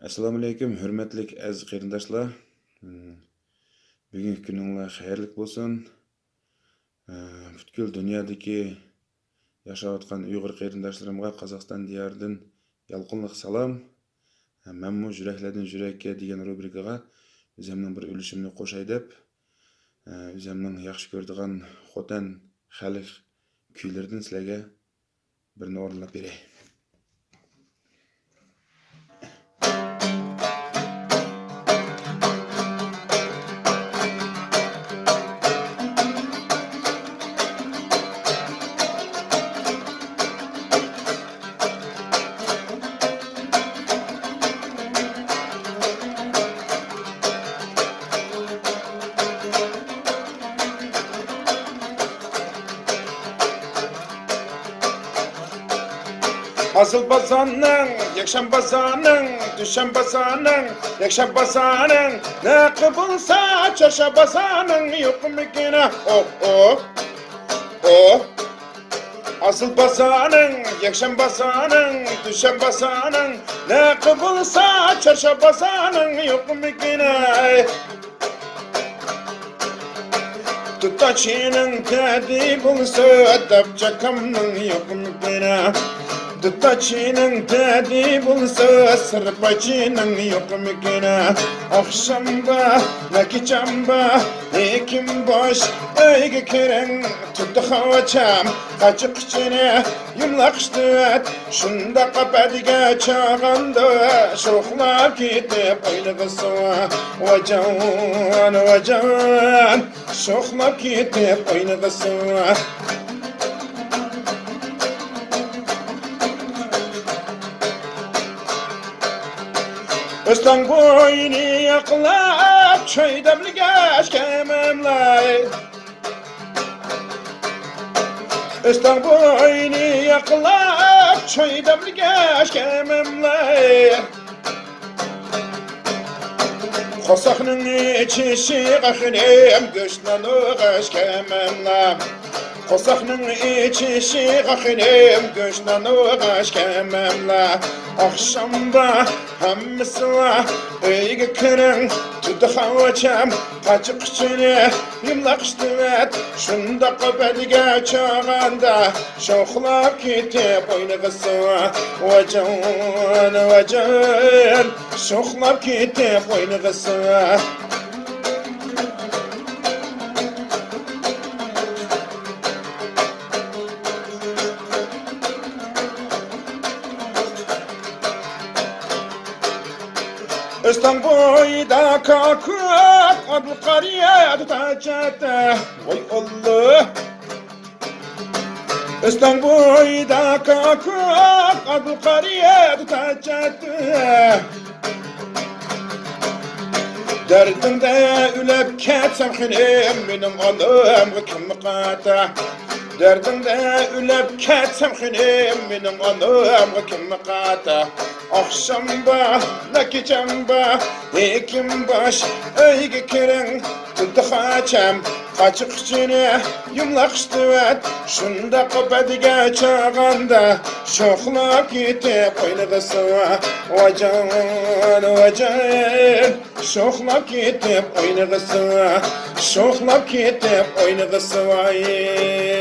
Assalamu alaykum, hürmetlik aziz qarindoshlar. Bugungi kuninglar xayrli bo'lsin. Butkul dunyodagi yashayotgan Uyg'ur qarindoshlarimga Qozog'iston diyoridan yalqinliq salom. Menmu yuraklardan yurakka degan rubrikaga o'zimning bir ulushimni qo'shay deb, o'zimning yaxshi ko'radigan xotin xalq kuylaridan sizlarga birini o'rinlab beray. Asıl bazanın, yakşam bazanın, düşen bazanın, yakşam bazanın, ne kıbılsa çarşa bazanın, yok mu gene, oh oh, oh. Asıl bazanın, yakşam bazanın, düşen bazanın, ne kıbılsa çarşa bazanın, yok mu gene. Tutaçının dedi bulsa, dapçakamın yok mu gene. Tutaçının dedi bulsa, sırpacının yok mu gene. Akşamba, nakicamba, ekim boş, öyge keren, tuttu havaçam, kaçık içine, yumlakıştı et, şunda kapadiga çağanda, şoklap gidip oynuğusu, vacan, vacan, şoklap gidip oynuğusu. Üstten boynu yaklap, çöyde bilgeç kememlay. Üstten boynu yaklap, çöyde bilgeç kememlay. Kosakның içişi qaxinem, göçten uğaş kememlay. Kosakның içişi qaxinem, göçten uğaş kememlay. Akşamba hammısına öyge keren, tuttu havaçam, kaçık içine, yumlakıştı et, şunda kapediga çağanda, şoklap gidip oynuğusu, vacan, vacan, şoklap gidip oynuğusu. Üstten boyda kalkıp adlı kariye tutacaktı. Vay Allah. Üstten boyda kalkıp adlı kariye tutacaktı. Derdinde ülep ketsem xinem, benim anım kim kata. Derdinde ülep ketsem xinem, benim anım kim kata. Akşamba, nakicamba, ekim baş, öyge keren, tuttu haçam, kaçık içine, yumlakıştı et, şunda kapediga çağanda, şoklap gidip oynuğusu, vacan, vacan, şoklap gidip oynuğusu, şoklap gidip oynuğusu, vay.